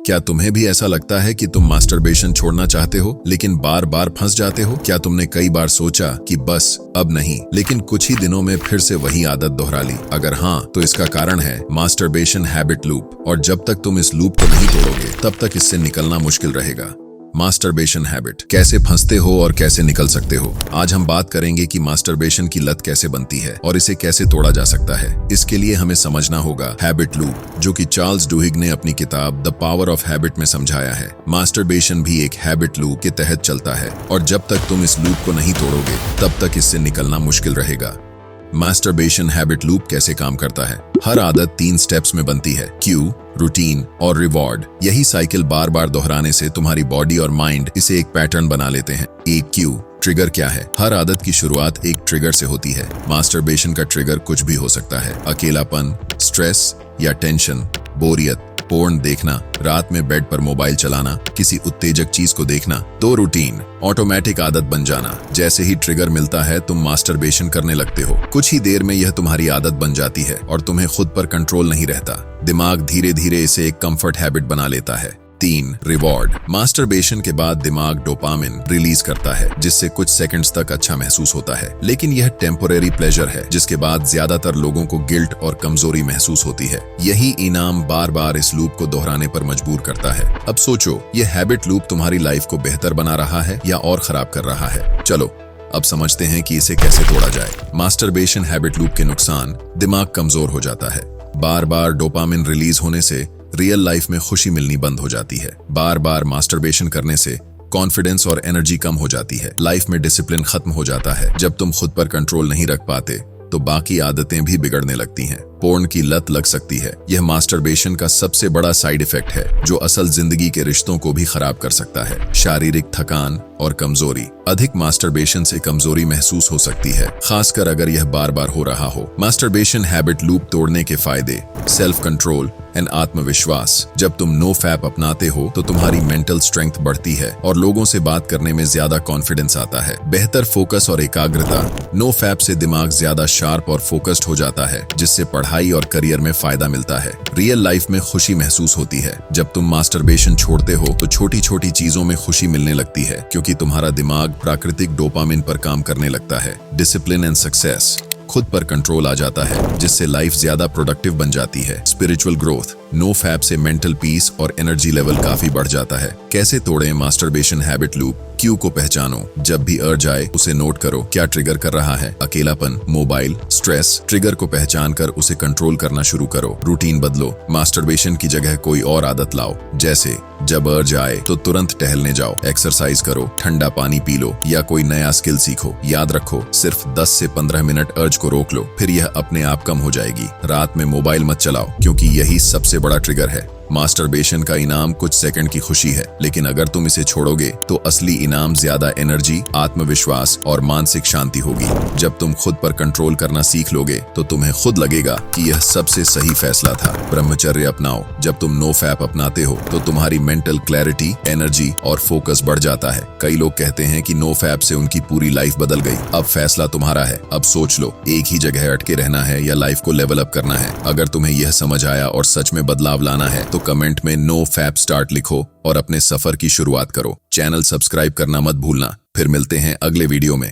क्या तुम्हें भी ऐसा लगता है कि तुम मास्टरबेशन छोड़ना चाहते हो लेकिन बार बार फंस जाते हो? क्या तुमने कई बार सोचा कि बस अब नहीं, लेकिन कुछ ही दिनों में फिर से वही आदत दोहरा ली? अगर हाँ, तो इसका कारण है मास्टरबेशन हैबिट लूप, और जब तक तुम इस लूप को नहीं तोड़ोगे तब तक इससे निकलना मुश्किल रहेगा। मास्टरबेशन हैबिट, कैसे फंसते हो और कैसे निकल सकते हो? आज हम बात करेंगे कि मास्टरबेशन की लत कैसे बनती है और इसे कैसे तोड़ा जा सकता है। इसके लिए हमें समझना होगा हैबिट लूप, जो कि चार्ल्स डुहिग ने अपनी किताब द पावर ऑफ हैबिट में समझाया है। मास्टरबेशन भी एक हैबिट लूप के तहत चलता है, और जब तक तुम इस लूप को नहीं तोड़ोगे तब तक इससे निकलना मुश्किल रहेगा। मास्टरबेशन हैबिट लूप कैसे काम करता है? हर आदत 3 स्टेप्स में बनती है, क्यू, रूटीन और रिवॉर्ड। यही साइकिल बार बार दोहराने से तुम्हारी बॉडी और माइंड इसे एक पैटर्न बना लेते हैं। एक क्यू, ट्रिगर क्या है? हर आदत की शुरुआत एक ट्रिगर से होती है। मास्टरबेशन का ट्रिगर कुछ भी हो सकता है, अकेलापन, स्ट्रेस या टेंशन, बोरियत, पोर्न देखना, रात में बेड पर मोबाइल चलाना, किसी उत्तेजक चीज को देखना। तो रूटीन, ऑटोमेटिक आदत बन जाना। जैसे ही ट्रिगर मिलता है तुम मास्टरबेशन करने लगते हो। कुछ ही देर में यह तुम्हारी आदत बन जाती है और तुम्हें खुद पर कंट्रोल नहीं रहता। दिमाग धीरे धीरे इसे एक कंफर्ट हैबिट बना लेता है। 3, रिवॉर्ड। मास्टरबेशन के बाद दिमाग डोपामिन रिलीज करता है, जिससे कुछ सेकंड्स तक अच्छा महसूस होता है, लेकिन यह टेम्पोरेरी प्लेजर है, जिसके बाद ज्यादातर लोगों को गिल्ट और कमजोरी महसूस होती है। यही इनाम बार बार इस लूप को दोहराने पर मजबूर करता है। अब सोचो, यह हैबिट लूप तुम्हारी लाइफ को बेहतर बना रहा है या और खराब कर रहा है? चलो अब समझते हैं कि इसे कैसे तोड़ा जाए। मास्टरबेशन हैबिट लूप के नुकसान: दिमाग कमजोर हो जाता है। बार बार डोपामिन रिलीज होने से रियल लाइफ में खुशी मिलनी बंद हो जाती है। बार बार मास्टरबेशन करने से कॉन्फिडेंस और एनर्जी कम हो जाती है। लाइफ में डिसिप्लिन खत्म हो जाता है। जब तुम खुद पर कंट्रोल नहीं रख पाते तो बाकी आदतें भी बिगड़ने लगती हैं। पोर्न की लत लग सकती है। यह मास्टरबेशन का सबसे बड़ा साइड इफेक्ट है, जो असल जिंदगी के रिश्तों को भी खराब कर सकता है। शारीरिक थकान और कमजोरी: अधिक मास्टरबेशन से कमजोरी महसूस हो सकती है, खासकर अगर यह बार बार हो रहा हो। मास्टरबेशन हैबिट लूप तोड़ने के फायदे: सेल्फ कंट्रोल एंड आत्मविश्वास। जब तुम नो फैप अपनाते हो तो तुम्हारी मेंटल स्ट्रेंथ बढ़ती है और लोगों से बात करने में ज्यादा कॉन्फिडेंस आता है। बेहतर फोकस और एकाग्रता: नो फैप से दिमाग ज्यादा शार्प और फोकस्ड हो जाता है, जिससे पढ़ाई और करियर में फायदा मिलता है। रियल लाइफ में खुशी महसूस होती है। जब तुम मास्टरबेशन छोड़ते हो तो छोटी छोटी चीजों में खुशी मिलने लगती है, क्योंकि तुम्हारा दिमाग प्राकृतिक डोपामिन पर काम करने लगता है। डिसिप्लिन एंड सक्सेस: खुद पर कंट्रोल आ जाता है, जिससे लाइफ ज्यादा प्रोडक्टिव बन जाती है। स्पिरिचुअल ग्रोथ: नो फैप से मेंटल पीस और एनर्जी लेवल काफी बढ़ जाता है। कैसे तोड़ें मास्टरबेशन हैबिट लूप? क्यू को पहचानो। जब भी अर्ज आए उसे नोट करो। क्या ट्रिगर कर रहा है? अकेलापन, मोबाइल, स्ट्रेस? ट्रिगर को पहचान कर उसे कंट्रोल करना शुरू करो। रूटीन बदलो। मास्टरबेशन की जगह कोई और आदत लाओ, जैसे जब अर्ज आए तो तुरंत टहलने जाओ, एक्सरसाइज करो, ठंडा पानी पी लो या कोई नया स्किल सीखो। याद रखो, सिर्फ 10 से 15 मिनट अर्ज को रोक लो, फिर यह अपने आप कम हो जाएगी। रात में मोबाइल मत चलाओ, क्योंकि यही सबसे बड़ा ट्रिगर है। मास्टरबेशन का इनाम कुछ सेकंड की खुशी है, लेकिन अगर तुम इसे छोड़ोगे तो असली इनाम ज्यादा एनर्जी, आत्मविश्वास और मानसिक शांति होगी। जब तुम खुद पर कंट्रोल करना सीख लोगे तो तुम्हें खुद लगेगा कि यह सबसे सही फैसला था। ब्रह्मचर्य अपनाओ। जब तुम नो फैप अपनाते हो तो तुम्हारी मेंटल क्लैरिटी, एनर्जी और फोकस बढ़ जाता है। कई लोग कहते हैं कि नो फैप से उनकी पूरी लाइफ बदल गई। अब फैसला तुम्हारा है। अब सोच लो, एक ही जगह अटके रहना है या लाइफ को लेवल अप करना है? अगर तुम्हें यह समझ आया और सच में बदलाव लाना है तो कमेंट में नो फैप स्टार्ट लिखो और अपने सफर की शुरुआत करो। चैनल सब्सक्राइब करना मत भूलना। फिर मिलते हैं अगले वीडियो में।